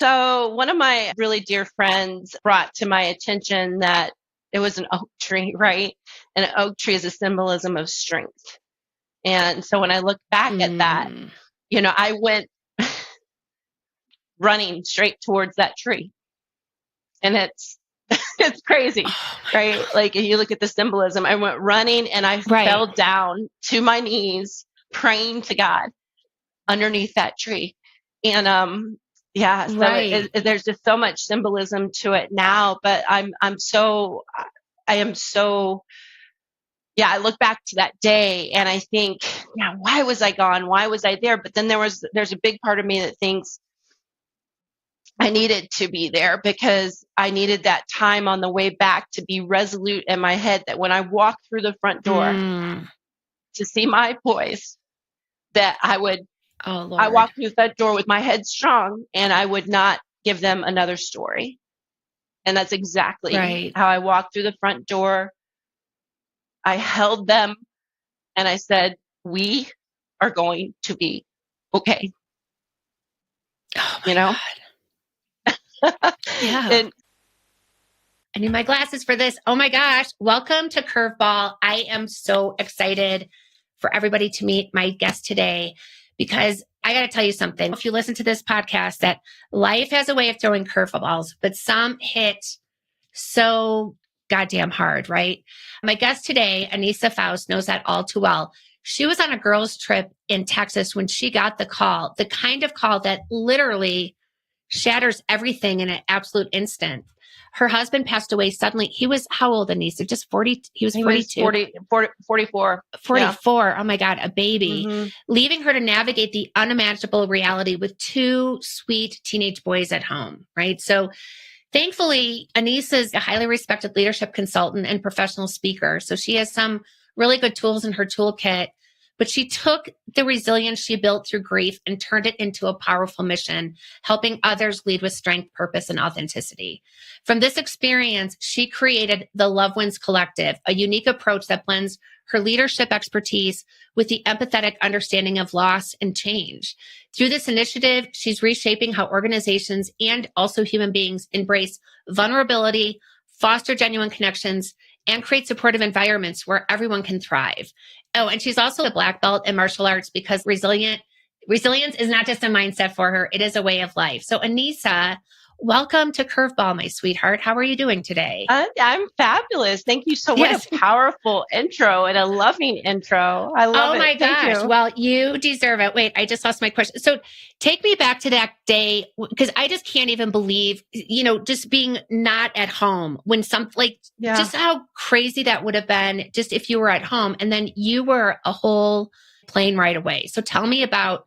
So one of my really dear friends brought to my attention that it was an oak tree, right? And an oak tree is a symbolism of strength. And so when I look back at that, I went running straight towards that tree. And it's crazy, right? Like if you look at the symbolism, I went running and I fell down to my knees praying to God underneath that tree. And so there's just so much symbolism to it now, but I look back to that day and I think, why was I gone? Why was I there? But then there's a big part of me that thinks I needed to be there because I needed that time on the way back to be resolute in my head that when I walk through the front door to see my boys, that I walk through that door with my head strong and I would not give them another story. And that's exactly how I walked through the front door. I held them and I said, we are going to be okay. Oh my God. Yeah. I need my glasses for this. Oh my gosh. Welcome to Curveball. I am so excited for everybody to meet my guest today because I got to tell you something. If you listen to this podcast, that life has a way of throwing curveballs, but some hit so goddamn hard, right? My guest today, Anissa Faus, knows that all too well. She was on a girls' trip in Texas when she got the call, the kind of call that literally shatters everything in an absolute instant. Her husband passed away suddenly. He was how old, Anissa? Just 40? He was 42. 44. 44. Yeah. Oh my God, a baby. Leaving her to navigate the unimaginable reality with two sweet teenage boys at home, right? So thankfully, Anissa is a highly respected leadership consultant and professional speaker. So she has some really good tools in her toolkit. But she took the resilience she built through grief and turned it into a powerful mission, helping others lead with strength, purpose, and authenticity. From this experience, she created the Loved Ones Collective, a unique approach that blends her leadership expertise with the empathetic understanding of loss and change. Through this initiative, she's reshaping how organizations and also human beings embrace vulnerability, foster genuine connections, and create supportive environments where everyone can thrive. Oh, and she's also a black belt in martial arts because resilience is not just a mindset for her. It is a way of life. So Anissa, welcome to Curveball, my sweetheart. How are you doing today? I'm fabulous. Thank you so much. What a powerful intro and a loving intro. I love it. Oh my gosh. Well, you deserve it. Wait, I just lost my question. So take me back to that day because I just can't even believe, just being not at home when just how crazy that would have been just if you were at home and then you were a whole plane ride away. So tell me about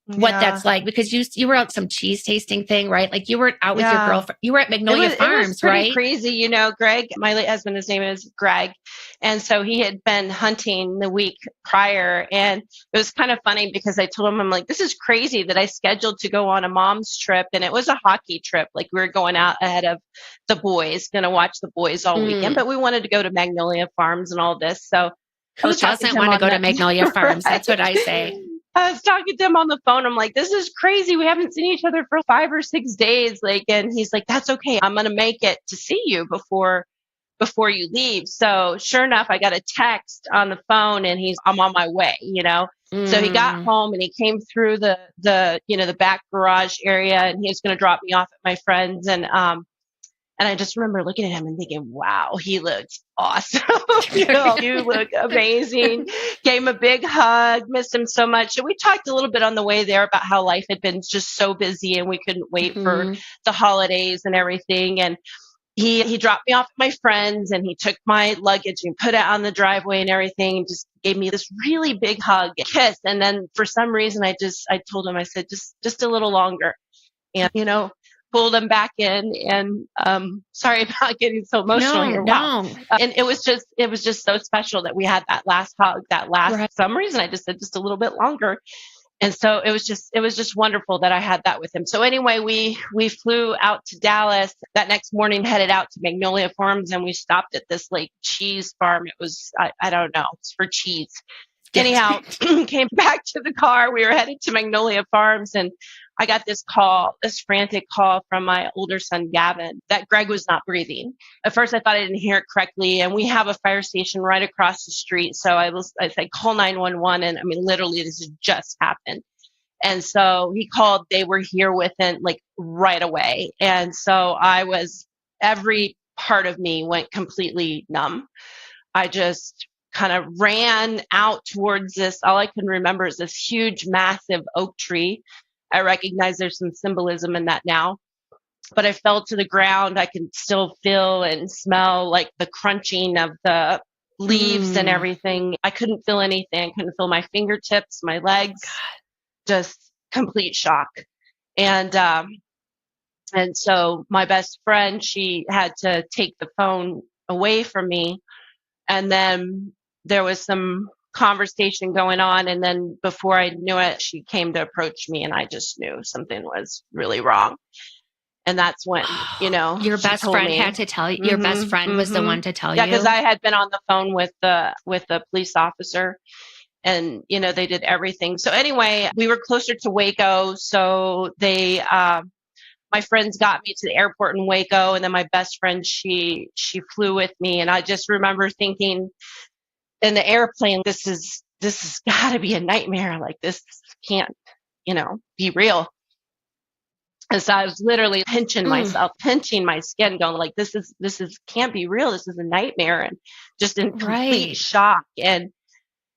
what that's like, because you were at some cheese tasting thing, right? Like you were out with your girlfriend. You were at Magnolia Farms, it was pretty right? Crazy, Greg, my late husband, his name is Greg. And so he had been hunting the week prior. And it was kind of funny because I told him, I'm like, this is crazy that I scheduled to go on a mom's trip. And it was a hockey trip. Like we were going out ahead of the boys, going to watch the boys all weekend, but we wanted to go to Magnolia Farms and all this. So who doesn't want to go to Magnolia Farms? That's what I say. I was talking to him on the phone. I'm like, this is crazy. We haven't seen each other for 5 or 6 days. And he's like, that's okay. I'm going to make it to see you before you leave. So sure enough, I got a text on the phone and I'm on my way, So he got home and he came through the back garage area and he was going to drop me off at my friend's. And I just remember looking at him and thinking, wow, he looks awesome. You look amazing. Gave him a big hug, missed him so much. And we talked a little bit on the way there about how life had been just so busy and we couldn't wait for the holidays and everything. And he dropped me off at my friend's and he took my luggage and put it on the driveway and everything and just gave me this really big hug, kiss. And then for some reason, I told him, I said, just a little longer. And, pulled him back in and sorry about getting so emotional here. Wow. And it was just so special that we had that last hug, for some reason I just said just a little bit longer. And so it was just wonderful that I had that with him. So anyway, we flew out to Dallas that next morning, headed out to Magnolia Farms, and we stopped at this cheese farm. It was, I don't know, it's for cheese. Anyhow, came back to the car. We were headed to Magnolia Farms, and I got this frantic call from my older son, Gavin, that Greg was not breathing. At first, I thought I didn't hear it correctly, and we have a fire station right across the street. So I said, call 911, and I mean, literally, this has just happened. And so he called. They were here within right away, and so every part of me went completely numb. I just kind of ran out towards this. All I can remember is this huge, massive oak tree. I recognize there's some symbolism in that now, but I fell to the ground. I can still feel and smell like the crunching of the leaves and everything. I couldn't feel anything. I couldn't feel my fingertips, my legs, just complete shock. And so my best friend, she had to take the phone away from me. And then there was some conversation going on. And then before I knew it, she came to approach me, and I just knew something was really wrong. And that's when, your best friend had to tell you. Your best friend was the one to tell you. Yeah, because I had been on the phone with the police officer, and they did everything. So anyway, we were closer to Waco, so they my friends got me to the airport in Waco, and then my best friend, she flew with me. And I just remember thinking in the airplane, this has got to be a nightmare. Like, this can't, be real. And so I was literally pinching myself, pinching my skin, going like, this can't be real. This is a nightmare, and just in complete shock. And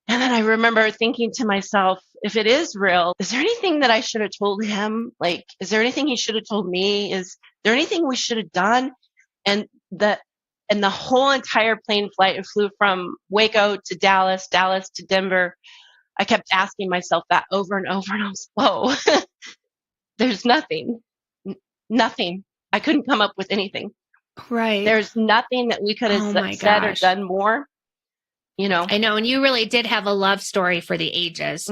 then I remember thinking to myself, if it is real, is there anything that I should have told him? Like, is there anything he should have told me? Is there anything we should have done? And the whole entire plane flight, it flew from Waco to Dallas to Denver. I kept asking myself that over and over, and I was, whoa, there's nothing. I couldn't come up with anything. Right. There's nothing that we could have said or done more. I know, and you really did have a love story for the ages.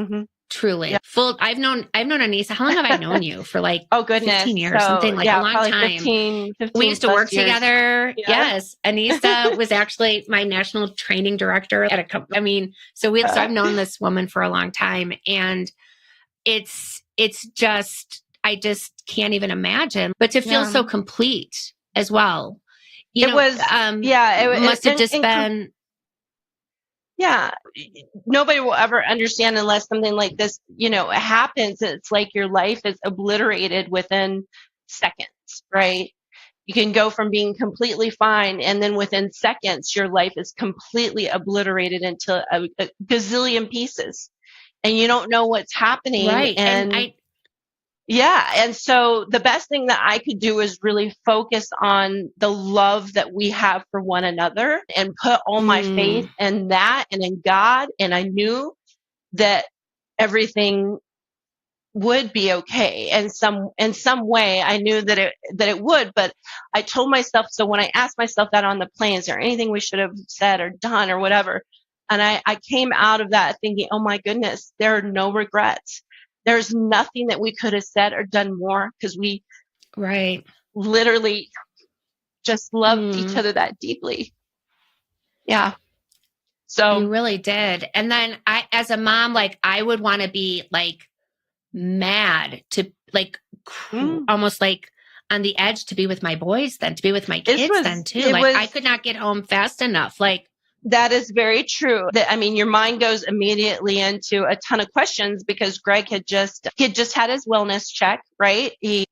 Truly. Yeah. I've known Anissa. How long have I known you? For 15 years, something a long time. 15 we used to work together. Yeah. Yes. Anissa was actually my national training director at a company. So I've known this woman for a long time, and it's just, I just can't even imagine, but to feel so complete as well. It must have just been. Yeah, nobody will ever understand unless something like this, happens. It's like your life is obliterated within seconds, right? You can go from being completely fine, and then within seconds, your life is completely obliterated into a gazillion pieces, and you don't know what's happening. Right. And so the best thing that I could do is really focus on the love that we have for one another, and put all my faith in that and in God. And I knew that everything would be okay. And in some way, I knew that it would. But I told myself, so when I asked myself that on the plane, is there anything we should have said or done or whatever? And I came out of that thinking, oh my goodness, there are no regrets. There's nothing that we could have said or done more, because we literally just loved each other that deeply. Yeah. So you really did. And then I, as a mom, I would want to be mad to almost on the edge to be with my boys then, to be with my kids then too. I could not get home fast enough. That is very true. Your mind goes immediately into a ton of questions, because Greg had just had his wellness check, right? He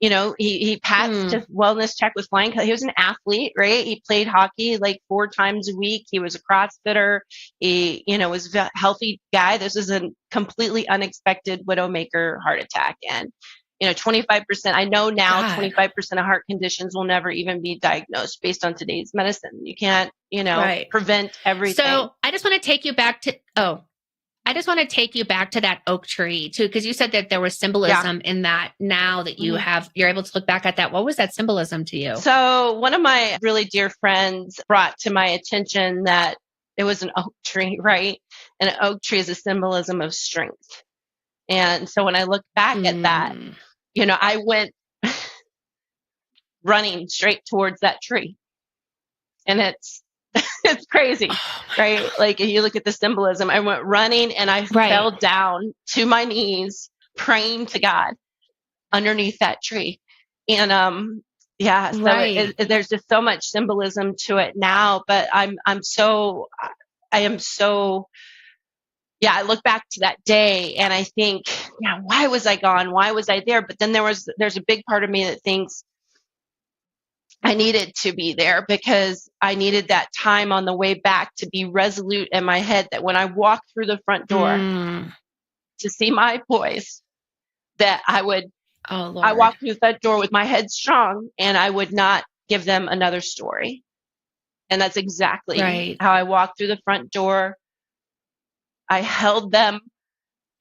passed his wellness check with flying colors. He was an athlete, right? He played hockey 4 times a week. He was a CrossFitter. He, was a healthy guy. This is a completely unexpected widowmaker heart attack. And 25%, I know now 25% of heart conditions will never even be diagnosed based on today's medicine. You can't, prevent everything. So I just want to take you back to that oak tree too, because you said that there was symbolism in that. Now that you're able to look back at that, what was that symbolism to you? So one of my really dear friends brought to my attention that it was an oak tree, right? And an oak tree is a symbolism of strength. And so when I look back at that, I went running straight towards that tree. And it's It's crazy, right? God. Like if you look at the symbolism, I went running and I fell down to my knees praying to God underneath that tree. And yeah, so there's just so much symbolism to it now, but I am so yeah, I look back to that day and I think, yeah, why was I gone? Why was I there? But then there's a big part of me that thinks I needed to be there because I needed that time on the way back to be resolute in my head that when I walked through the front door to see my boys, that I walked through that door with my head strong and I would not give them another story. And that's exactly how I walked through the front door. I held them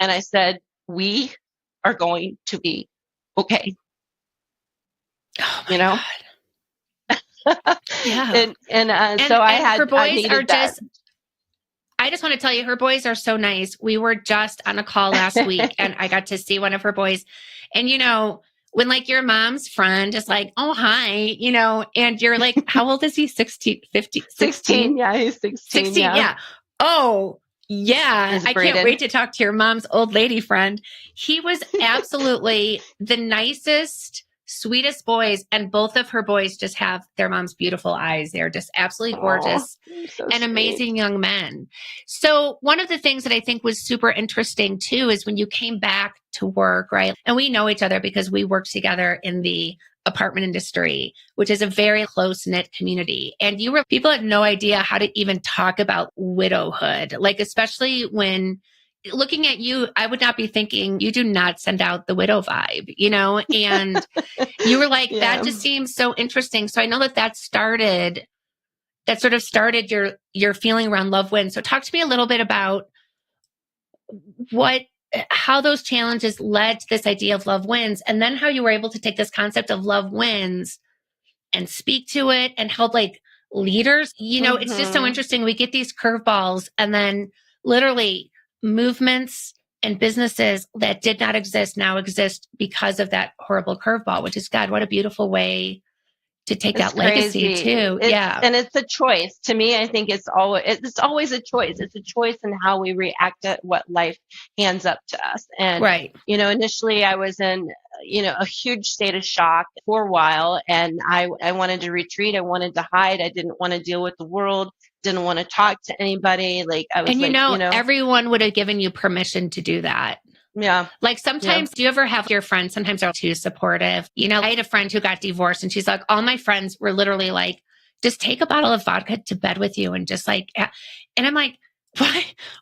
and I said, we are going to be okay. Oh my God. Yeah. And so her boys are that. just, I just want to tell you, her boys are so nice. We were just on a call last week and I got to see one of her boys. And, when like your mom's friend is like, oh, hi, and you're like, how old is he? 16, 15, 16? Yeah, he's 16. Yeah. Oh, yeah. I can't wait to talk to your mom's old lady friend. He was absolutely the nicest, sweetest boys. And both of her boys just have their mom's beautiful eyes. They're just absolutely gorgeous and amazing young men. So one of the things that I think was super interesting too, is when you came back to work, right? And we know each other because we worked together in the apartment industry, which is a very close-knit community. And people had no idea how to even talk about widowhood. Like, especially when looking at you, I would not be thinking you do not send out the widow vibe, and you were like, that just seems so interesting. So I know that sort of started your feeling around Love Wins. So talk to me a little bit about how those challenges led to this idea of Love Wins, and then how you were able to take this concept of Love Wins and speak to it and help like leaders. It's just so interesting. We get these curveballs and then literally movements and businesses that did not exist now exist because of that horrible curveball, which is, God, what a beautiful way to take that legacy too. And it's a choice. To me, I think it's always a choice. It's a choice in how we react to what life hands up to us. And, initially I was in, a huge state of shock for a while, and I wanted to retreat. I wanted to hide. I didn't want to deal with the world. Didn't want to talk to anybody. Like I was everyone would have given you permission to do that. Yeah. Like sometimes, do you ever have your friends, sometimes they're too supportive? I had a friend who got divorced and she's like, all my friends were literally like, just take a bottle of vodka to bed with you. And just like, and I'm like,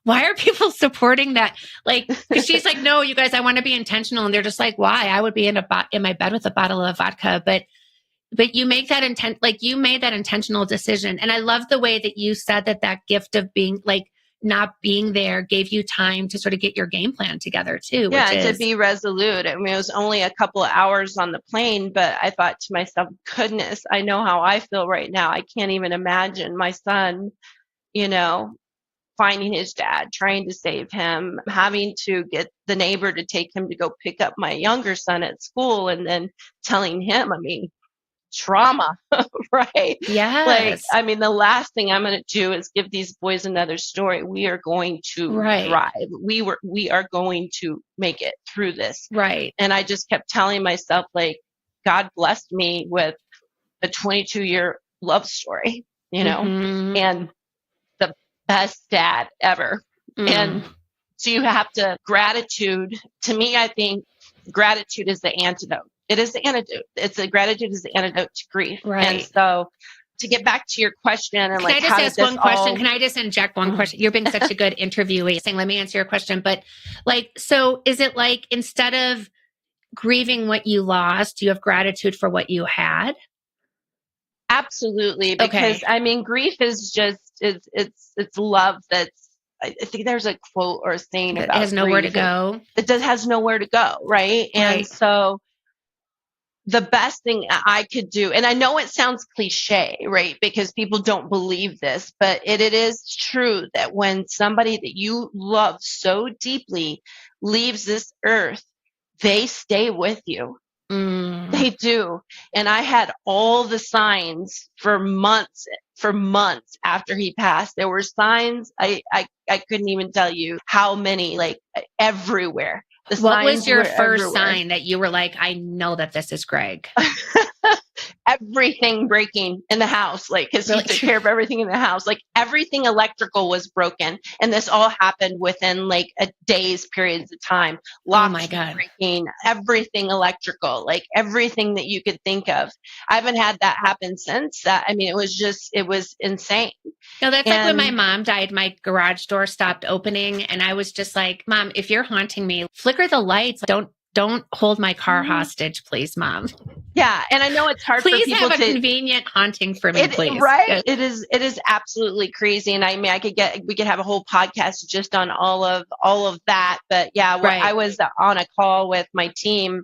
why are people supporting that? Like, cause she's like, no, you guys, I want to be intentional. And they're just like, why? I would be in my bed with a bottle of vodka, but you make that you made that intentional decision. And I love the way that you said that gift of being like, not being there gave you time to sort of get your game plan together too. To be resolute. I mean, it was only a couple of hours on the plane, but I thought to myself, goodness, I know how I feel right now. I can't even imagine my son, finding his dad, trying to save him, having to get the neighbor to take him to go pick up my younger son at school, and then telling him, trauma, right? Yes. The last thing I'm going to do is give these boys another story. We are going to thrive. We are going to make it through this. Right. And I just kept telling myself, like, God blessed me with a 22-year love story, and the best dad ever. And so you have gratitude. To me, I think gratitude is the antidote. It is the antidote. Gratitude is the antidote to grief. Right. And so to get back to your question and Can I just ask one question? Can I just inject one question? You're being such a good interviewee saying, let me answer your question. But so is it like, instead of grieving what you lost, you have gratitude for what you had? Absolutely. Because grief is just, it's love that's, I think there's a quote or a saying about it has nowhere to go. It has nowhere to go. Right. And so the best thing I could do, and I know it sounds cliche, right? Because people don't believe this, but it is true that when somebody that you love so deeply leaves this earth, they stay with you. They do. And I had all the signs for months after he passed. There were signs. I couldn't even tell you how many, like everywhere. The What was signs your were first everywhere. sign that you were like, I know that this is Greg? Everything breaking in the house, like, because he took care of everything in the house. Like everything electrical was broken, and this all happened within like a day's periods of time. Locks breaking, everything electrical, like everything that you could think of. I haven't had that happen since. That, I mean, it was insane. No, that's like when my mom died, my garage door stopped opening, and I was just like, Mom, if you're haunting me, flicker the lights. Don't hold my car hostage, please, Mom. Yeah. And I know it's hard for people to... Please have a convenient haunting for me, please. Right? Yes. It is absolutely crazy. And I mean, we could have a whole podcast just on all of that. But yeah, I was on a call with my team.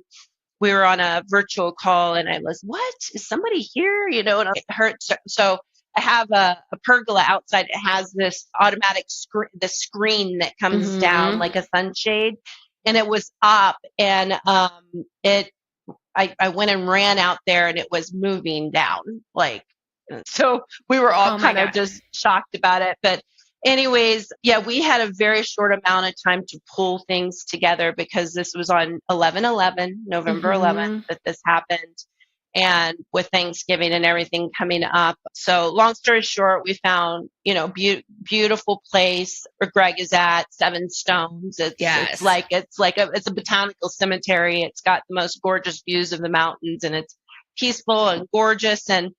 We were on a virtual call, and I was, what? Is somebody here? You know, and it hurts. So I have a pergola outside. It has this automatic screen that comes down like a sunshade. And it was up, and I went and ran out there, and it was moving down. Like, so we were all kind of just shocked about it. But anyways, yeah, we had a very short amount of time to pull things together, because this was on 11/11, November 11th, that this happened. And with Thanksgiving and everything coming up. So long story short, we found, beautiful place where Greg is at, 7 Stones. It's a botanical cemetery. It's got the most gorgeous views of the mountains, and it's peaceful and gorgeous, and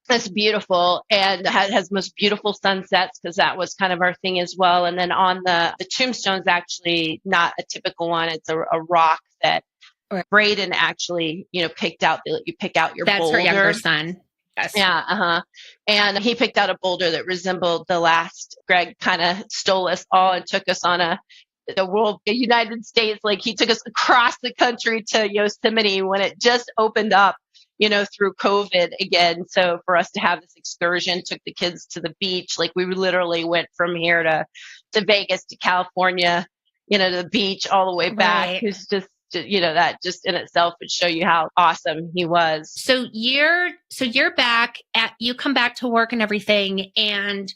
it's beautiful, and has the most beautiful sunsets, because that was kind of our thing as well. And then on the tombstone's actually not a typical one. It's a rock that Braden actually, picked out. You pick out your boulder. That's her younger son. Yes. Yeah. And he picked out a boulder that resembled the last. Greg kind of stole us all and took us on the United States. Like, he took us across the country to Yosemite when it just opened up, through COVID again. So for us to have this excursion, took the kids to the beach. Like, we literally went from here to Vegas to California, to the beach all the way back. It's just, that just in itself would show you how awesome he was. So you're back you come back to work and everything. And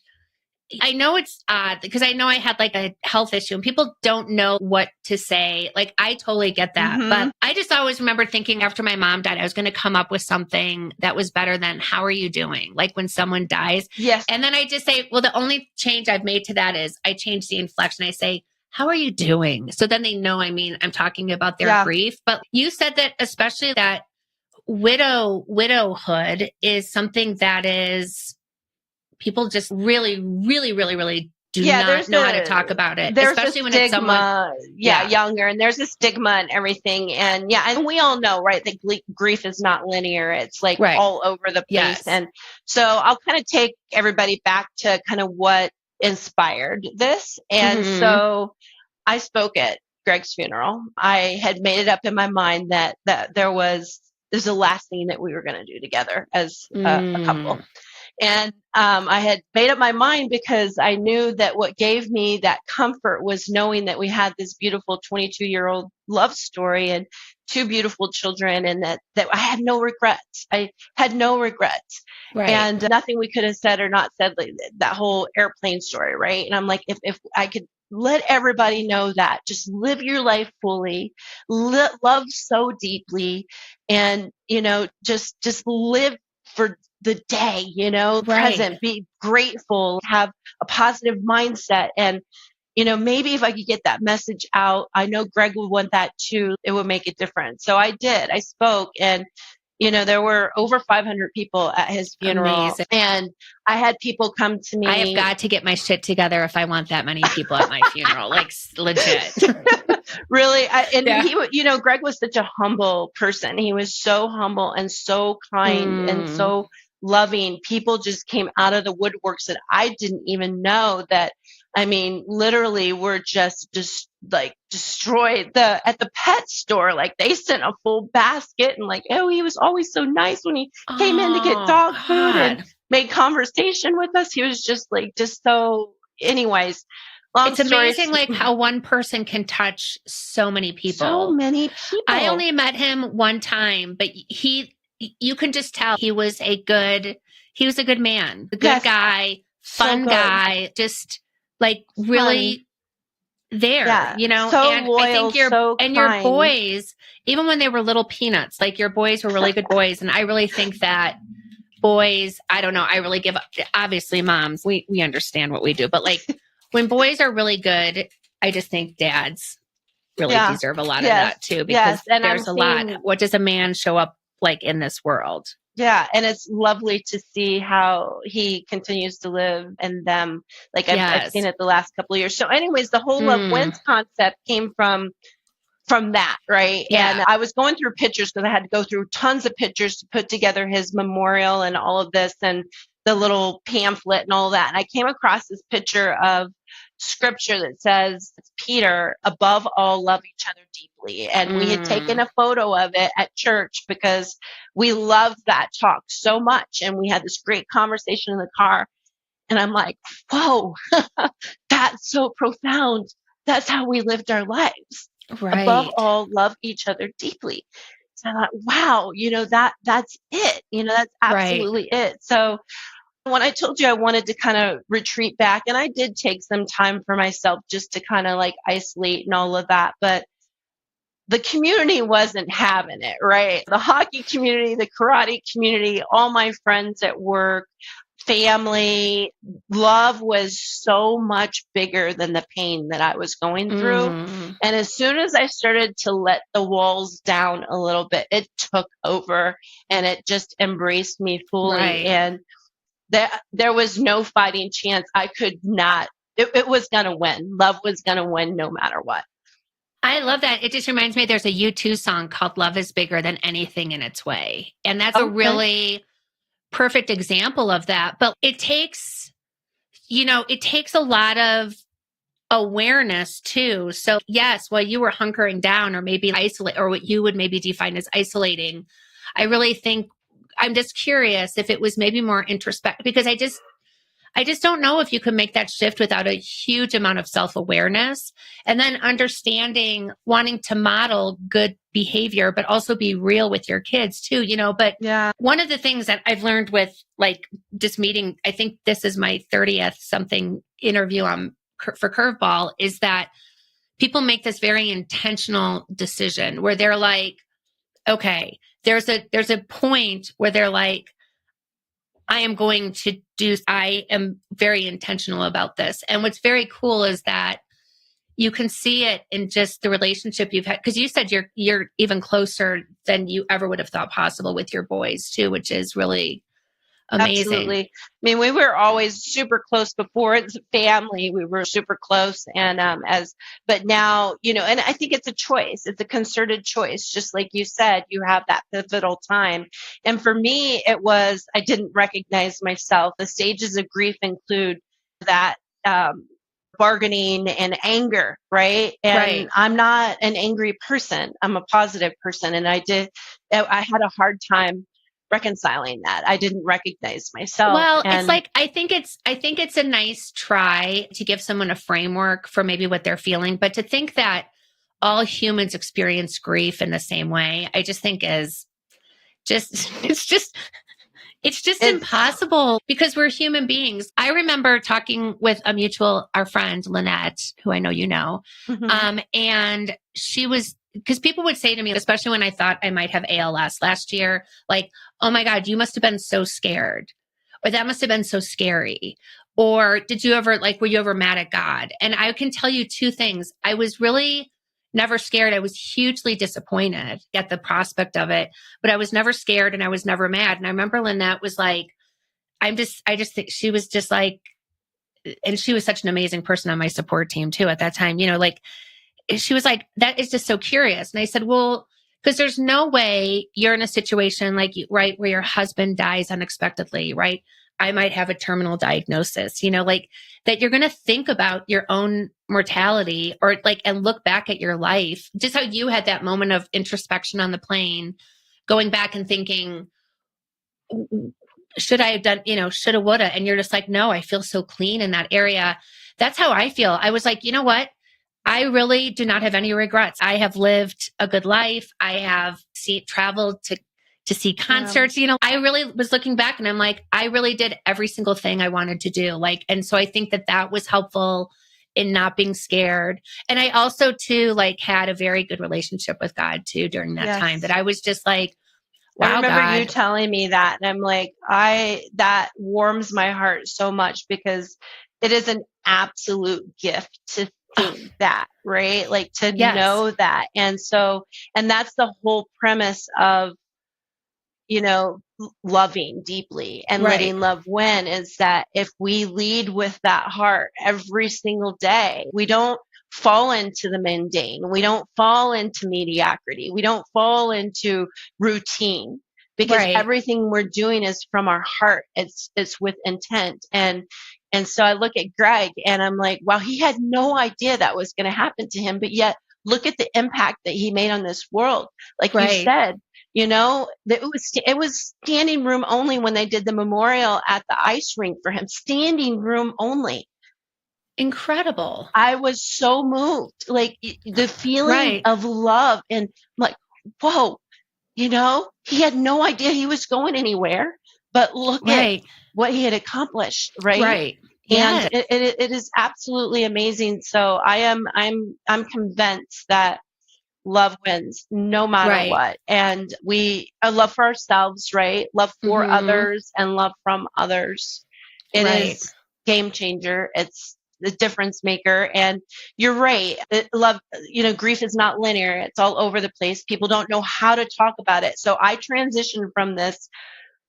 I know it's odd, because I know I had like a health issue, and people don't know what to say. Like, I totally get that. But I just always remember thinking after my mom died, I was going to come up with something that was better than, how are you doing? Like, when someone dies. Yes. And then I just say, well, the only change I've made to that is I changed the inflection. I say, how are you doing? So then they know, I'm talking about their grief. But you said that, especially that widowhood is something that is, people just really, really, really, really do not know how to talk about it. Especially when it's someone younger, and there's a stigma and everything. And and we all know, right, that grief is not linear. It's like all over the place. Yes. And so I'll kind of take everybody back to kind of what inspired this. And so I spoke at Greg's funeral. I had made it up in my mind that there's the last thing that we were going to do together as a couple. And I had made up my mind, because I knew that what gave me that comfort was knowing that we had this beautiful 22-year-old love story and 2 beautiful children, and that I had no regrets. I had no regrets. Right. And nothing we could have said or not said, like that whole airplane story, right? And I'm like, if I could let everybody know that, just live your life fully, love so deeply, and, just live for the day, present, be grateful, have a positive mindset. And, maybe if I could get that message out, I know Greg would want that too. It would make a difference. So I did. I spoke, and, there were over 500 people at his funeral. Amazing. And I had people come to me. I have got to get my shit together if I want that many people at my funeral, like legit. Really. He, Greg was such a humble person. He was so humble and so kind and so loving. People just came out of the woodworks that I didn't even know that. Literally, we're just destroyed. At the pet store, like, they sent a full basket, and like, oh, he was always so nice when he came in to get dog food and made conversation with us. He was just so. Anyways, It's amazing like how one person can touch so many people. So many people. I only met him one time, but you can just tell he was a good man, a good guy, fun guy, just like really there, you know, so and loyal, I think your boys, even when they were little peanuts, like your boys were really good boys. And I really think that boys, I don't know, I really give up. Obviously moms, we understand what we do, but like when boys are really good, I just think dads really deserve a lot of that too, because there's a lot. What does a man show up like in this world? Yeah. And it's lovely to see how he continues to live in them. Like I've seen it the last couple of years. So anyways, the whole love wins concept came from that, right? Yeah. And I was going through pictures because I had to go through tons of pictures to put together his memorial and all of this and the little pamphlet and all that. And I came across this picture of scripture that says, Peter, above all, love each other deeply. And we had taken a photo of it at church because we loved that talk so much. And we had this great conversation in the car. And I'm like, whoa, that's so profound. That's how we lived our lives. Right. Above all, love each other deeply. So I thought, wow, you know, that's it. You know, that's absolutely it. So when I told you I wanted to kind of retreat back, and I did take some time for myself just to kind of like isolate and all of that, but the community wasn't having it, right? The hockey community, the karate community, all my friends at work, family, love was so much bigger than the pain that I was going through. And as soon as I started to let the walls down a little bit, it took over and it just embraced me fully. And there was no fighting chance. I could not, it was going to win. Love was going to win no matter what. I love that. It just reminds me, there's a U2 song called Love is Bigger Than Anything in Its Way. And that's a really perfect example of that. But it takes, it takes a lot of awareness too. So yes, while you were hunkering down or maybe isolate, or what you would maybe define as isolating, I really think, I'm just curious if it was maybe more introspective, because I just don't know if you can make that shift without a huge amount of self-awareness and then understanding, wanting to model good behavior, but also be real with your kids too, But one of the things that I've learned with like just meeting, I think this is my 30th something interview for Curveball, is that people make this very intentional decision where they're like, okay, there's a point where they're like, I am very intentional about this. And what's very cool is that you can see it in just the relationship you've had. Because you said you're even closer than you ever would have thought possible with your boys too, which is really amazing. Absolutely. I mean, we were always super close before. It's a family. We were super close. And but now, and I think it's a choice. It's a concerted choice. Just like you said, you have that pivotal time. And for me, it was, I didn't recognize myself. The stages of grief include that, bargaining and anger, right? And I'm not an angry person. I'm a positive person. And I had a hard time reconciling that. I didn't recognize myself. Well, it's like, I think it's a nice try to give someone a framework for maybe what they're feeling, but to think that all humans experience grief in the same way, I just think it's impossible, because we're human beings. I remember talking with our friend Lynette, who I know you know, and she was, because people would say to me, especially when I thought I might have ALS last year, like, oh my God, you must have been so scared, or that must have been so scary. Or were you ever mad at God? And I can tell you two things. I was really never scared. I was hugely disappointed at the prospect of it, but I was never scared and I was never mad. And I remember Lynette was like, I just think she was just like, and she was such an amazing person on my support team too at that time, she was like, that is just so curious. And I said, well, because there's no way you're in a situation like, right, where your husband dies unexpectedly, right? I might have a terminal diagnosis, like that you're going to think about your own mortality or like, and look back at your life, just how you had that moment of introspection on the plane, going back and thinking, should I have done, shoulda, woulda. And you're just like, no, I feel so clean in that area. That's how I feel. I was like, you know what? I really do not have any regrets. I have lived a good life. I have traveled to see concerts. You know, I really was looking back and I'm like, I really did every single thing I wanted to do. Like, and so I think that that was helpful in not being scared. And I also too, like, had a very good relationship with God too during that time, that I was just like, wow, I remember God. you telling me that, and I'm like, that warms my heart so much, because it is an absolute gift to think that, right? Like, to know that. And so, and that's the whole premise of, you know, loving deeply and letting love win, is that if we lead with that heart every single day, we don't fall into the mundane. We don't fall into mediocrity. We don't fall into routine, because everything we're doing is from our heart. It's with intent. And so I look at Greg and I'm like, wow, he had no idea that was going to happen to him, but yet look at the impact that he made on this world. Like you said, you know, it was standing room only when they did the memorial at the ice rink for him. Standing room only. Incredible. I was so moved. Like, the feeling of love, and like, whoa, you know, he had no idea he was going anywhere, but look at what he had accomplished. Right. Yes. And it is absolutely amazing. So I'm convinced that love wins no matter what. And a love for ourselves, right? Love for others and love from others. It is game changer. It's the difference maker. And you're right. Love, you know, grief is not linear. It's all over the place. People don't know how to talk about it. So I transitioned from this,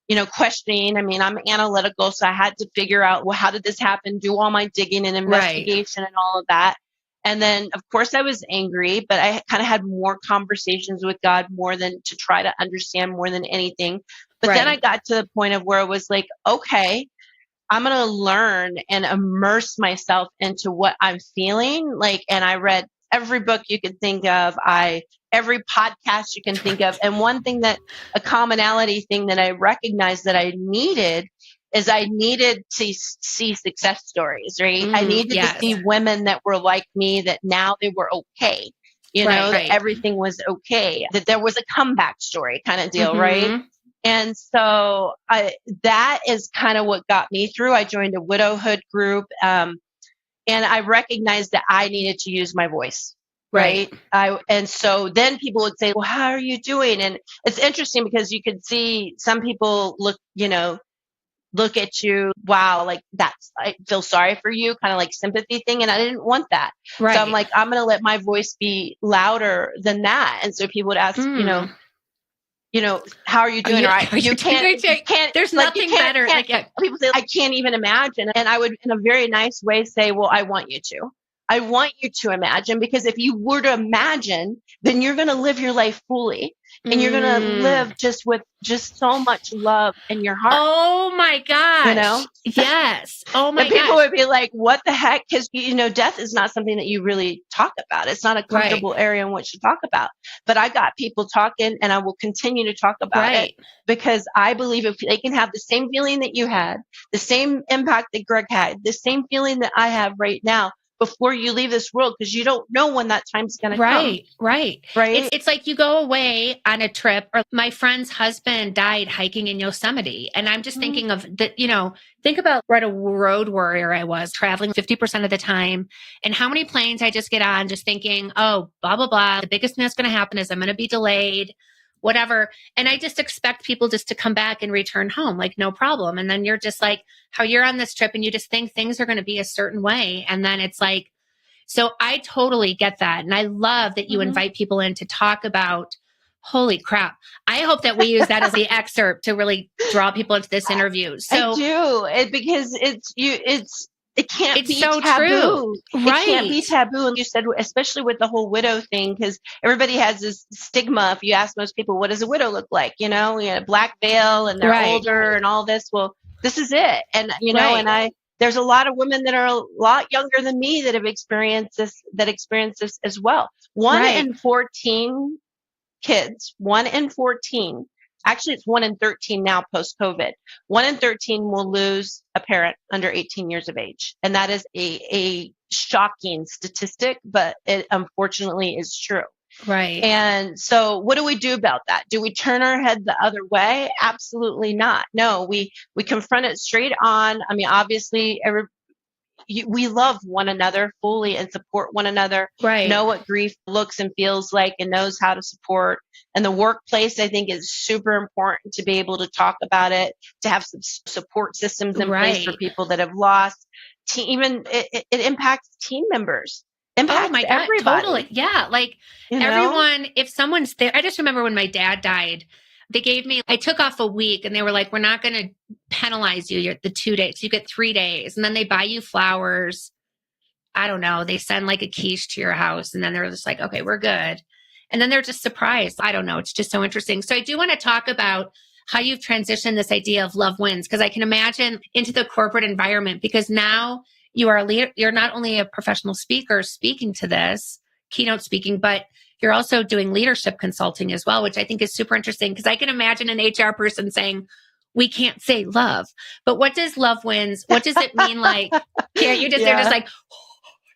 you know, questioning. I mean, I'm analytical, so I had to figure out, well, how did this happen? Do all my digging and investigation and all of that. And then, of course, I was angry, but I kind of had more conversations with God, more than to try to understand more than anything. But then I got to the point of where it was like, okay, I'm going to learn and immerse myself into what I'm feeling. Like, and I read every book you could think of, every podcast you can think of. And one thing a commonality thing that I recognized that I needed is I needed to see success stories, right? I needed to see women that were like me, that now they were okay. You know, that everything was okay, that there was a comeback story kind of deal, right? And so that is kind of what got me through. I joined a widowhood group, and I recognized that I needed to use my voice. Right. And so then people would say, well, how are you doing? And it's interesting because you could see some people look at you, wow, like I feel sorry for you, kind of like sympathy thing. And I didn't want that. So I'm like, I'm going to let my voice be louder than that. And so people would ask, you know, how are you doing? You can't, there's nothing better. People say, I can't even imagine. And I would, in a very nice way, say, well, I want you to. I want you to imagine, because if you were to imagine, then you're going to live your life fully, and you're going to live just with just so much love in your heart. Oh my gosh. You know? Yes. Oh my gosh. People would be like, what the heck? Because, you know, death is not something that you really talk about. It's not a comfortable area in which to talk about. But I got people talking, and I will continue to talk about it, because I believe if they can have the same feeling that you had, the same impact that Greg had, the same feeling that I have right now, before you leave this world, because you don't know when that time's going to come. Right. It's like you go away on a trip, or my friend's husband died hiking in Yosemite. And I'm just thinking of that, you know, think about what a road warrior I was, traveling 50% of the time, and how many planes I just get on just thinking, oh, blah, blah, blah. The biggest thing that's going to happen is I'm going to be delayed, whatever. And I just expect people just to come back and return home, like, no problem. And then you're just like, how you're on this trip and you just think things are going to be a certain way. And then it's like, so I totally get that. And I love that you invite people in to talk about, holy crap. I hope that we use that as the excerpt to really draw people into this interview. So I do, because it can't be so taboo. True. It can't be taboo. And you said, especially with the whole widow thing, because everybody has this stigma. If you ask most people, what does a widow look like? You know, black veil, and they're older and all this. Well, this is it. And, you know, and there's a lot of women that are a lot younger than me that have experienced this as well. 1 in 14 kids, 1 in 14 actually it's 1 in 13 now post-COVID. 1 in 13 will lose a parent under 18 years of age. And that is a shocking statistic, but it unfortunately is true. Right. And so what do we do about that? Do we turn our head the other way? Absolutely not. No, we confront it straight on. I mean, obviously, we love one another fully and support one another, right. Know what grief looks and feels like and knows how to support. And the workplace, I think, is super important to be able to talk about it, to have some support systems in place for people that have lost. Even it impacts team members. Impacts oh my God, everybody. totally. Yeah. Like everyone, if someone's there, I just remember when my dad died, I took off a week and they were like, we're not going to penalize you the 2 days. You get 3 days. And then they buy you flowers. I don't know. They send like a quiche to your house and then they're just like, okay, we're good. And then they're just surprised. I don't know. It's just so interesting. So I do want to talk about how you've transitioned this idea of love wins, because I can imagine into the corporate environment, because now you are a leader. You're not only a professional speaker speaking to this, keynote speaking, but you're also doing leadership consulting as well, which I think is super interesting, because I can imagine an HR person saying, we can't say love, but what does love wins? What does it mean? Like, they're just like,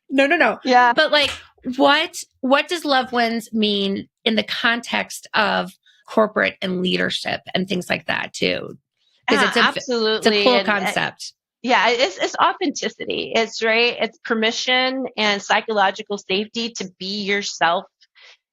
no. Yeah. But like, what does love wins mean in the context of corporate and leadership and things like that too? Because absolutely. It's a cool concept. Yeah, it's authenticity. It's right. It's permission and psychological safety to be yourself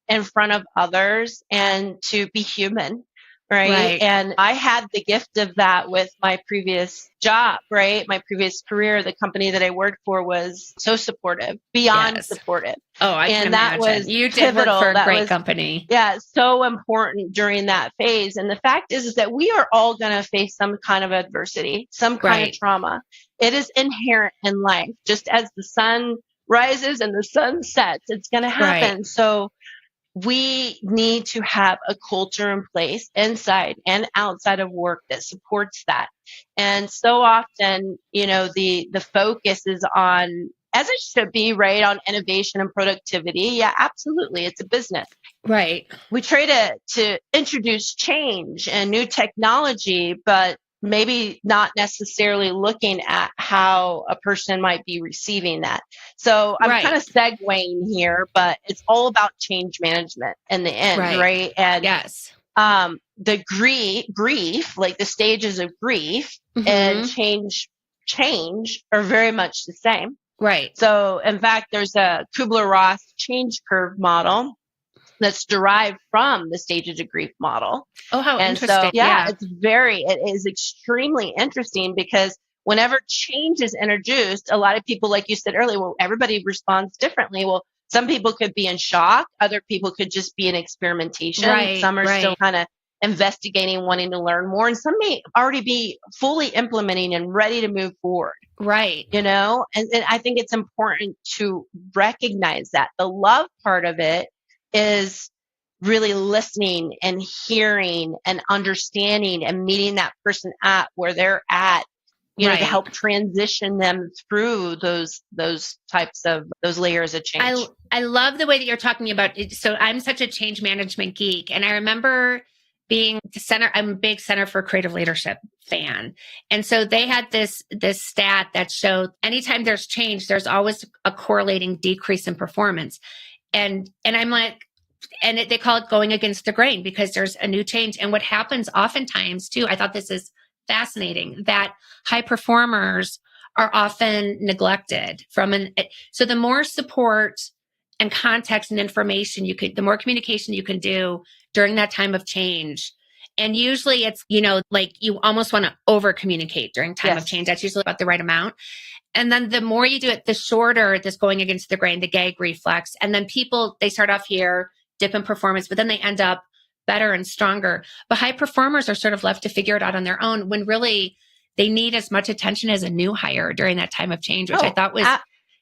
in front of others and to be human. Right. And I had the gift of that with my previous job, right? My previous career, the company that I worked for was so supportive, beyond supportive. Oh, I can imagine. That was you did pivotal. Work for a great company. Yeah, so important during that phase. And the fact is that we are all going to face some kind of adversity, some kind of trauma. It is inherent in life. Just as the sun rises and the sun sets, it's going to happen. Right. So we need to have a culture in place inside and outside of work that supports that. And so often, the focus is on, as it should be, right, on innovation and productivity. Yeah, absolutely. It's a business. Right. We try to introduce change and new technology, but maybe not necessarily looking at how a person might be receiving that. So I'm kind of segueing here, but it's all about change management in the end, right? And the grief, like the stages of grief and change are very much the same. Right. So in fact, there's a Kubler-Ross change curve model that's derived from the stages of grief model. Oh, how interesting. So, it is extremely interesting, because whenever change is introduced, a lot of people, like you said earlier, well, everybody responds differently. Well, some people could be in shock. Other people could just be in experimentation. Some are still kind of investigating, wanting to learn more. And some may already be fully implementing and ready to move forward. Right. And I think it's important to recognize that. The love part of it is really listening and hearing and understanding and meeting that person at where they're at, to help transition them through those types of those layers of change. I love the way that you're talking about it. So I'm such a change management geek, and I remember being I'm a big Center for Creative Leadership fan. And so they had this stat that showed anytime there's change, there's always a correlating decrease in performance. And I'm like, they call it going against the grain, because there's a new change. And what happens oftentimes too, I thought this is fascinating, that high performers are often neglected so the more support and context and information the more communication you can do during that time of change. And usually it's, like you almost want to over communicate during time of change. That's usually about the right amount. And then the more you do it, the shorter this going against the grain, the gag reflex. And then they start off here, dip in performance, but then they end up better and stronger. But high performers are sort of left to figure it out on their own, when really they need as much attention as a new hire during that time of change, which I thought was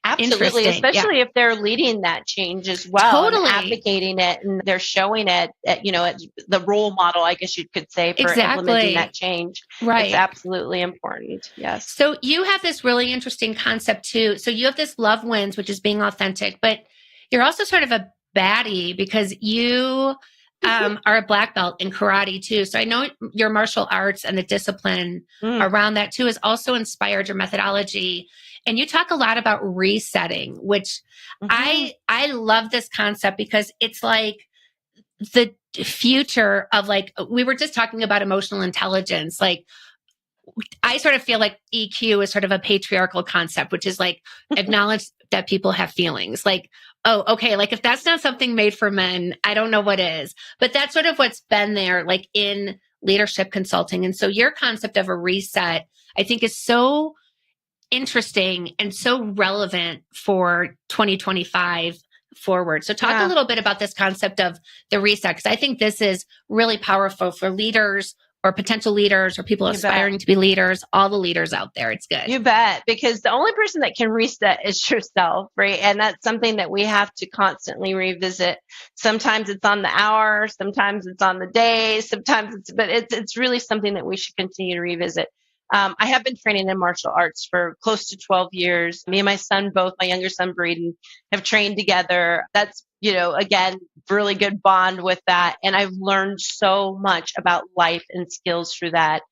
absolutely, especially if they're leading that change as well, and advocating it, and they're showing it, the role model, I guess you could say, for implementing that change. Right. It's absolutely important. Yes. So you have this really interesting concept too. So you have this love wins, which is being authentic, but you're also sort of a baddie, because you are a black belt in karate too. So I know your martial arts and the discipline around that too has also inspired your methodology. And you talk a lot about resetting, which I love this concept because it's like the future of like, we were just talking about emotional intelligence. Like, I sort of feel like EQ is sort of a patriarchal concept, which is like acknowledge that people have feelings. Like, oh, okay, like if that's not something made for men, I don't know what is. But that's sort of what's been there, like in leadership consulting. And so your concept of a reset, I think, is so interesting and so relevant for 2025 forward. So talk a little bit about this concept of the reset, because I think this is really powerful for leaders or potential leaders or people aspiring to be leaders, all the leaders out there. It's good. You bet. Because the only person that can reset is yourself, right? And that's something that we have to constantly revisit. Sometimes it's on the hour, sometimes it's on the day, but it's really something that we should continue to revisit. I have been training in martial arts for close to 12 years. Me and my son, both my younger son, Braden, have trained together. That's, again, really good bond with that. And I've learned so much about life and skills through that.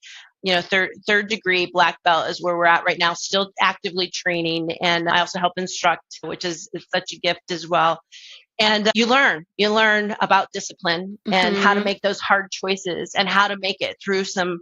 Third degree black belt is where we're at right now, still actively training. And I also help instruct, which is such a gift as well. And you learn about discipline and how to make those hard choices and how to make it through some,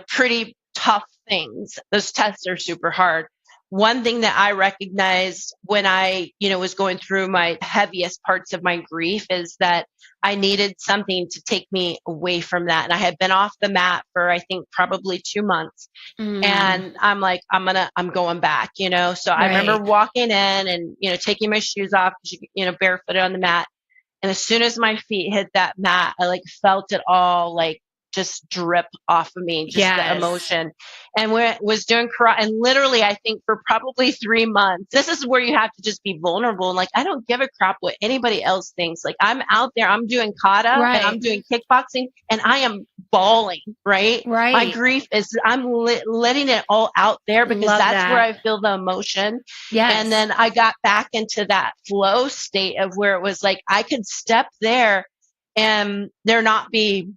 pretty tough things. Those tests are super hard. One thing that I recognized when I, was going through my heaviest parts of my grief is that I needed something to take me away from that. And I had been off the mat for, I think, probably 2 months. And I'm like, I'm going back, So I remember walking in and, taking my shoes off, barefooted on the mat. And as soon as my feet hit that mat, I felt it all just drip off of me, the emotion. And was doing karate, and literally, I think for probably 3 months, this is where you have to just be vulnerable. And I don't give a crap what anybody else thinks. I'm out there, I'm doing kata and I'm doing kickboxing and I am bawling, right? My grief is, I'm letting it all out there because that's where I feel the emotion. And then I got back into that flow state of where it was I could step there and there not be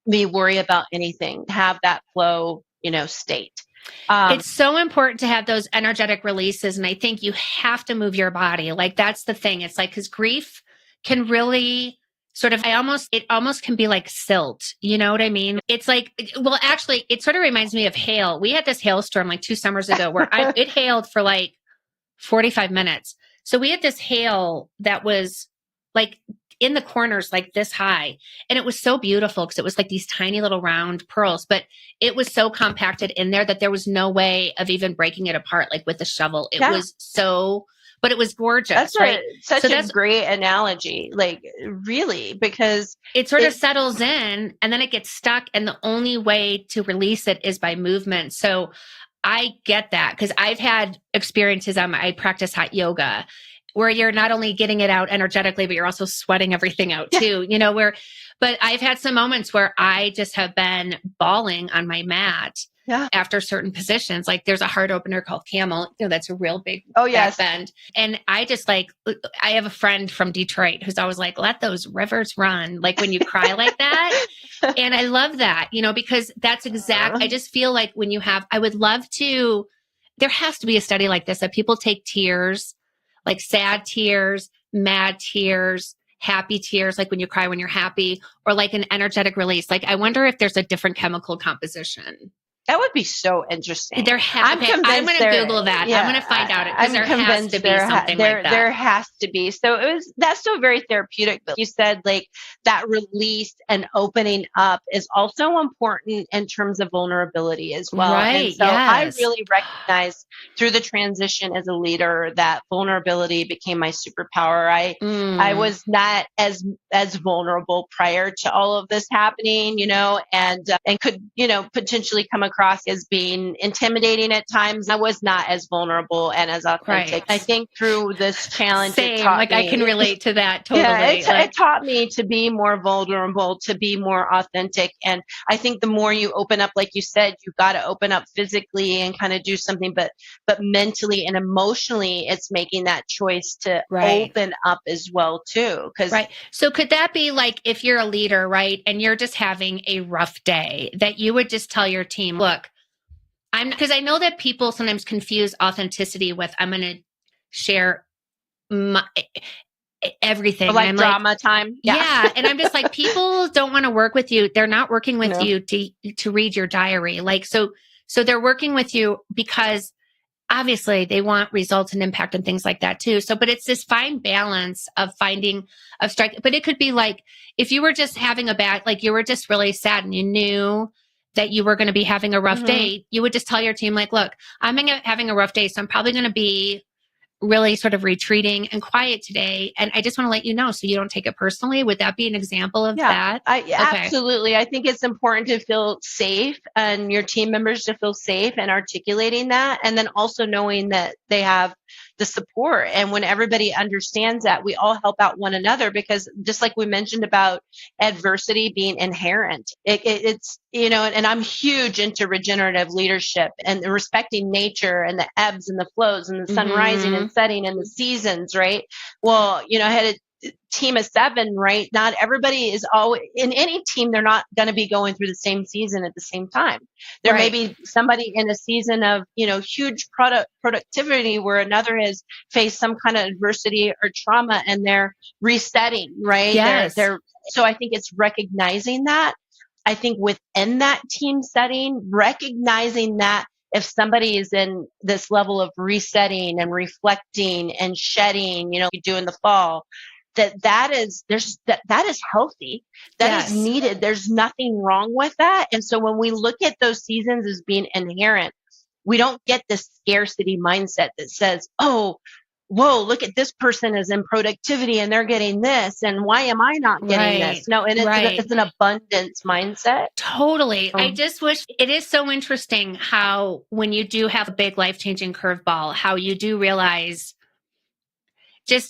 me worry about anything, have that flow, state. It's so important to have those energetic releases. And I think you have to move your body. That's the thing. It's because grief can really sort of, it almost can be like silt. You know what I mean? It's actually, it sort of reminds me of hail. We had this hailstorm 2 summers ago where it hailed for 45 minutes. So we had this hail that was in the corners this high. And it was so beautiful because it was these tiny little round pearls, but it was so compacted in there that there was no way of even breaking it apart with a shovel. It was so, but it was gorgeous. That's such a great analogy, really, because it sort of settles in and then it gets stuck. And the only way to release it is by movement. So I get that because I've had experiences. I practice hot yoga, where you're not only getting it out energetically, but you're also sweating everything out too, but I've had some moments where I just have been bawling on my mat after certain positions. There's a heart opener called Camel, that's a real big back bend. And I just I have a friend from Detroit who's always let those rivers run. When you cry like that. And I love that, because that's I just feel when you have, I would love to, there has to be a study like this that people take tears, sad tears, mad tears, happy tears, when you cry when you're happy, or an energetic release. I wonder if there's a different chemical composition. That would be so interesting. I'm going to Google that. I'm going to find out because there has to be something like that. There has to be. So that's so very therapeutic. But you said that release and opening up is also important in terms of vulnerability as well. Right. And so I really recognize through the transition as a leader that vulnerability became my superpower. I was not as vulnerable prior to all of this happening, and could, potentially come across across as being intimidating at times. I was not as vulnerable and as authentic. Right. I think through this challenge, Same. it taught like me. I can relate to that totally. Yeah, it taught me to be more vulnerable, to be more authentic. And I think the more you open up, like you said, you got to open up physically and kind of do something, but mentally and emotionally, it's making that choice to open up as well too. Right. So could that be like, if you're a leader, right, and you're just having a rough day, that you would just tell your team, look, because I know that people sometimes confuse authenticity with, I'm going to share everything. Like drama time. Yeah. And I'm just like, people don't want to work with you. They're not working with you to read your diary. Like, so they're working with you because obviously they want results and impact and things like that too. So, but it's this fine balance of strike. But it could be like, if you were just having like you were just really sad and you knew that you were going to be having a rough day, you would just tell your team, like, look, I'm having a rough day. So I'm probably going to be really sort of retreating and quiet today. And I just want to let you know, so you don't take it personally. Would that be an example of that? Absolutely. I think it's important to feel safe and your team members to feel safe and articulating that. And then also knowing that they have the support. And when everybody understands that, we all help out one another, because just like we mentioned about adversity being inherent, it's, and I'm huge into regenerative leadership and respecting nature and the ebbs and the flows and the sun rising and setting and the seasons, right? Well, I had a team of 7, right? Not everybody is always in any team. They're not going to be going through the same season at the same time. There may be somebody in a season of, huge productivity where another has faced some kind of adversity or trauma and they're resetting, right? Yes. So I think it's recognizing that. I think within that team setting, recognizing that if somebody is in this level of resetting and reflecting and shedding, we do in the fall, that is healthy. That is needed. There's nothing wrong with that. And so when we look at those seasons as being inherent, we don't get this scarcity mindset that says, oh, whoa, look at this person is in productivity and they're getting this. And why am I not getting this? No, and it's an abundance mindset. Totally. I just wish, it is so interesting how when you do have a big life-changing curveball, how you do realize,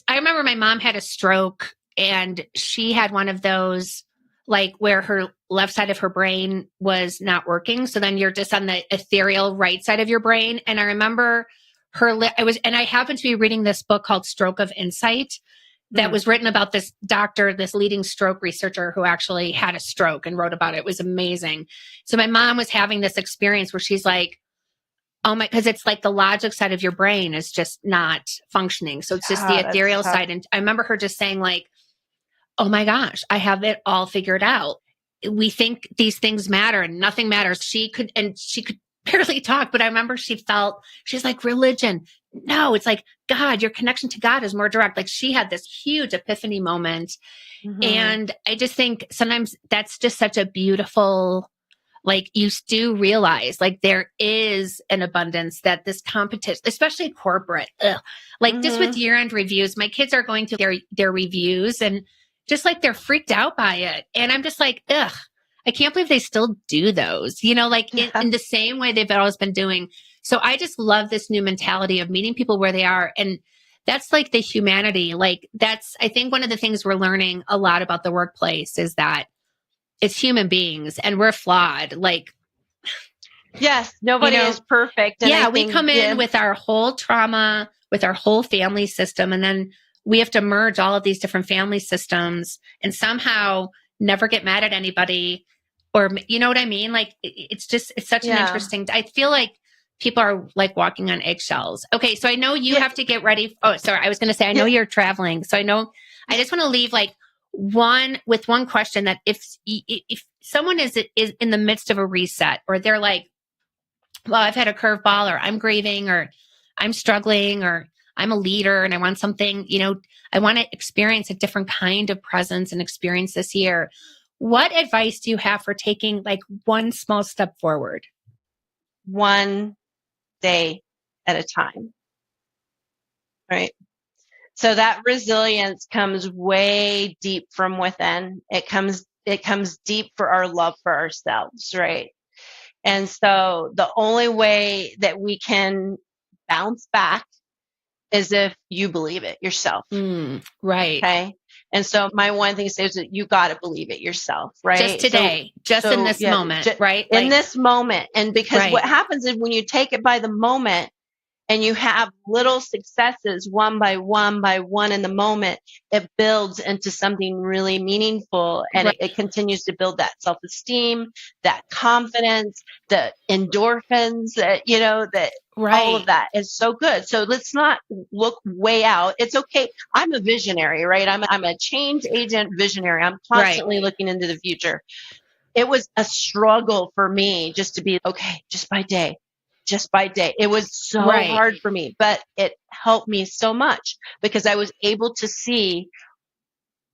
I remember my mom had a stroke and she had one of those, like where her left side of her brain was not working. So then you're just on the ethereal right side of your brain. And I remember I happened to be reading this book called Stroke of Insight that was written about this doctor, this leading stroke researcher who actually had a stroke and wrote about it. It was amazing. So my mom was having this experience where she's like, oh my, because it's like the logic side of your brain is just not functioning. So it's just the ethereal side. And I remember her just saying like, oh my gosh, I have it all figured out. We think these things matter and nothing matters. She could barely talk, but I remember she's like, religion. No, it's like God, your connection to God is more direct. Like she had this huge epiphany moment. And I just think sometimes that's just such a beautiful, like you do realize like there is an abundance, that this competition, especially corporate, just with year-end reviews, my kids are going through their reviews and just like they're freaked out by it. And I'm just like, I can't believe they still do those, in the same way they've always been doing. So I just love this new mentality of meeting people where they are. And that's like the humanity. Like I think one of the things we're learning a lot about the workplace is that it's human beings and we're flawed. Like, yes, nobody is perfect. And we come in with our whole trauma, with our whole family system. And then we have to merge all of these different family systems and somehow never get mad at anybody. Or, you know what I mean? Like, it's such an interesting, I feel like people are like walking on eggshells. Okay. So I know you have to get ready. Oh, sorry. I was going to say, I know you're traveling. So I just want to leave like one question, that if someone is in the midst of a reset, or they're like, well, I've had a curveball, or I'm grieving, or I'm struggling, or I'm a leader and I want something, I want to experience a different kind of presence and experience this year. What advice do you have for taking like one small step forward? One day at a time. Right. So that resilience comes way deep from within. It comes deep for our love for ourselves, right? And so the only way that we can bounce back is if you believe it yourself. Right. Okay. And so my one thing is that you got to believe it yourself, right? Just today, in this moment, right? In this moment. And because what happens is when you take it by the moment, and you have little successes one by one in the moment, it builds into something really meaningful, and it continues to build that self-esteem, that confidence, the endorphins, that, all of that is so good. So let's not look way out. It's okay. I'm a visionary, right? I'm a change agent visionary. I'm constantly looking into the future. It was a struggle for me just to be okay, just by day. It was so hard for me, but it helped me so much because I was able to see,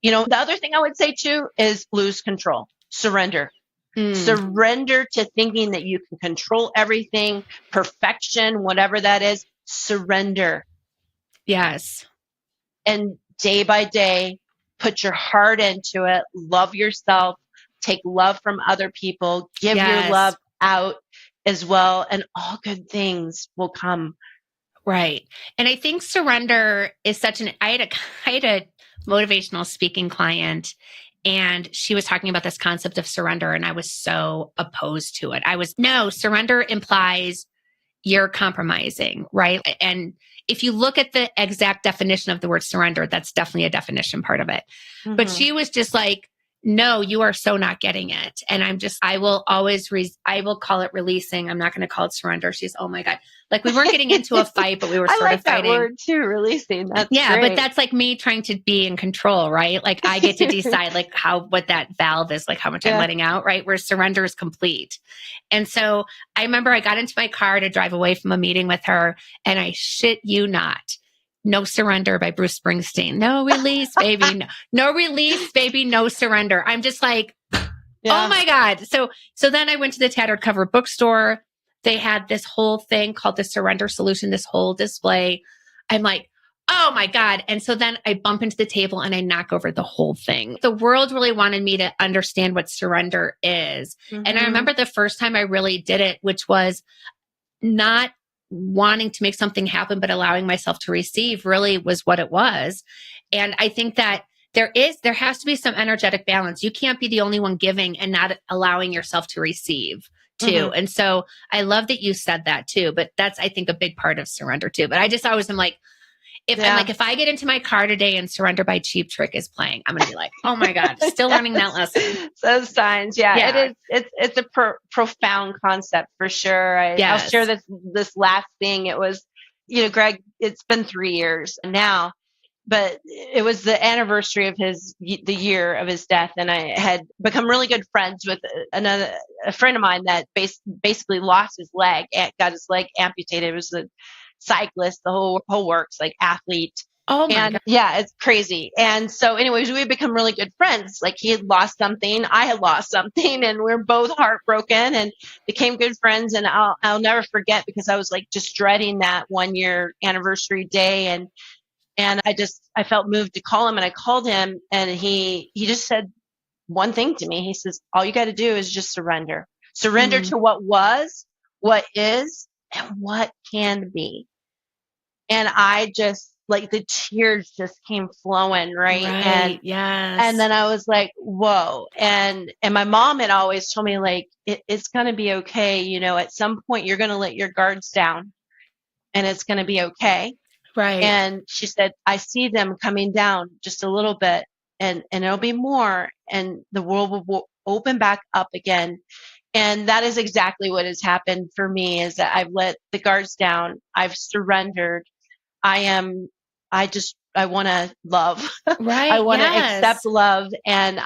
the other thing I would say too is lose control, surrender. Surrender to thinking that you can control everything, perfection, whatever that is, surrender. Yes. And day by day, put your heart into it, love yourself, take love from other people, give your love out as well, and all good things will come. Right. And I think surrender is I had a motivational speaking client, and she was talking about this concept of surrender, and I was so opposed to it. No, surrender implies you're compromising, right? And if you look at the exact definition of the word surrender, that's definitely a definition part of it. Mm-hmm. But she was just like, no, you are so not getting it. And I will always, I will call it releasing. I'm not going to call it surrender. She's, oh my God. Like we weren't getting into a fight, but we were sort of fighting. I like that word too, releasing. That's great. But that's like me trying to be in control, right? Like I get to decide like what that valve is, like how much I'm letting out, right? Where surrender is complete. And so I remember I got into my car to drive away from a meeting with her, and I shit you not, No Surrender by Bruce Springsteen. No release, baby. No release, baby. No surrender. I'm just like, oh my God. So then I went to the Tattered Cover bookstore. They had this whole thing called the Surrender Solution, this whole display. I'm like, oh my God. And so then I bump into the table and I knock over the whole thing. The world really wanted me to understand what surrender is. Mm-hmm. And I remember the first time I really did it, which was not wanting to make something happen, but allowing myself to receive really was what it was. And I think that there has to be some energetic balance. You can't be the only one giving and not allowing yourself to receive too. Mm-hmm. And so I love that you said that too, but that's, I think, a big part of surrender too. But I just always am like, if I get into my car today and Surrender by Cheap Trick is playing, I'm going to be like, oh my God, still learning that lesson. Those signs. Yeah. It is. It's a profound concept for sure. I'll share this last thing. It was, Greg, it's been 3 years now, but it was the anniversary of the year of his death. And I had become really good friends with a friend of mine that basically lost his leg, got his leg amputated. It was a cyclist, the whole works, like athlete. Oh my God. Yeah, it's crazy. And so anyways, we had become really good friends. Like he had lost something, I had lost something, and we were both heartbroken and became good friends. And I'll never forget, because I was like just dreading that 1 year anniversary day. And I felt moved to call him, and I called him, and he just said one thing to me. He says, all you got to do is just surrender to what was, what is, and what can be. And I just, like, the tears just came flowing, right? And then I was like, whoa. And my mom had always told me, like, it's going to be okay. At some point you're going to let your guards down and it's going to be okay. Right. And she said, I see them coming down just a little bit, and it'll be more, and the world will open back up again. And that is exactly what has happened for me, is that I've let the guards down. I've surrendered. I want to love. Right. I want to accept love. And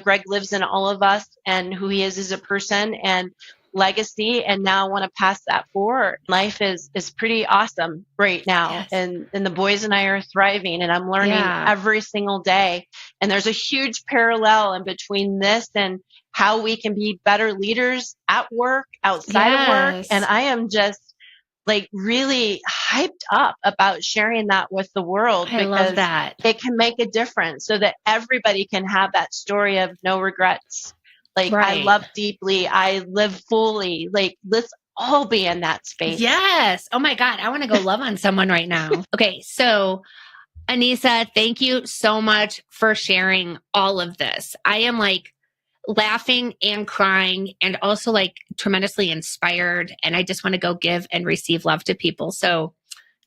Greg lives in all of us, and who he is as a person and legacy. And now I want to pass that forward. Life is pretty awesome right now. Yes. And the boys and I are thriving, and I'm learning every single day. And there's a huge parallel in between this and how we can be better leaders at work, outside of work. And I am just like really hyped up about sharing that with the world. I love that. It can make a difference so that everybody can have that story of no regrets. Like I Right. love deeply. I live fully. Like let's all be in that space. Yes. Oh my God. I want to go love on someone right now. Okay. So Anissa, thank you so much for sharing all of this. I am like laughing and crying and also like tremendously inspired. And I just want to go give and receive love to people. So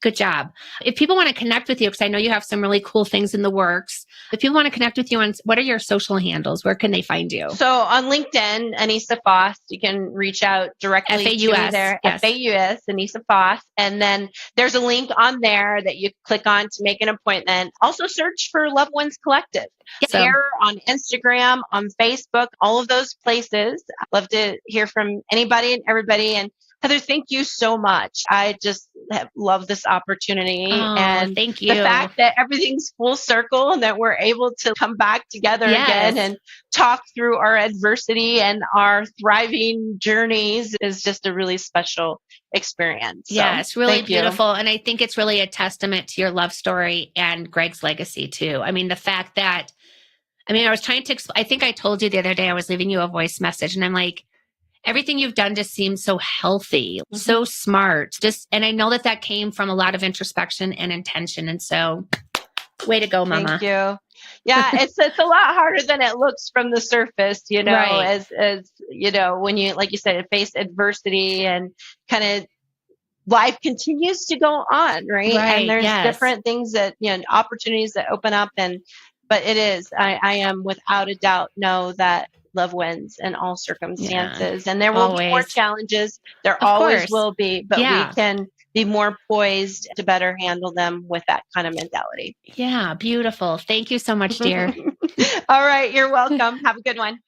good job. If people want to connect with you, because I know you have some really cool things in the works. If people want to connect with you on what are your social handles? Where can they find you? So on LinkedIn, Anissa Faus, you can reach out directly to me there. Yes. FAUS, Anissa Faus. And then there's a link on there that you click on to make an appointment. Also search for Loved Ones Collective. So, Here on Instagram, on Facebook, all of those places. I'd love to hear from anybody and everybody. And Heather, thank you so much. I just love this opportunity. And thank you. The fact that everything's full circle and that we're able to come back together again and talk through our adversity and our thriving journeys is just a really special experience. Yeah, it's really beautiful. And I think it's really a testament to your love story and Greg's legacy too. I mean, the fact that, I was trying to, I think I told you the other day, I was leaving you a voice message and I'm like, everything you've done just seems so healthy, so smart. And I know that came from a lot of introspection and intention. And so way to go, Mama. Thank you. Yeah, it's a lot harder than it looks from the surface, right. as when you, like you said, face adversity and kind of life continues to go on, right? And there's different things that, opportunities that open up but it is, I am without a doubt know that love wins in all circumstances. And there will be more challenges. There always will be, but we can be more poised to better handle them with that kind of mentality. Yeah, beautiful. Thank you so much, dear. All right. You're welcome. Have a good one.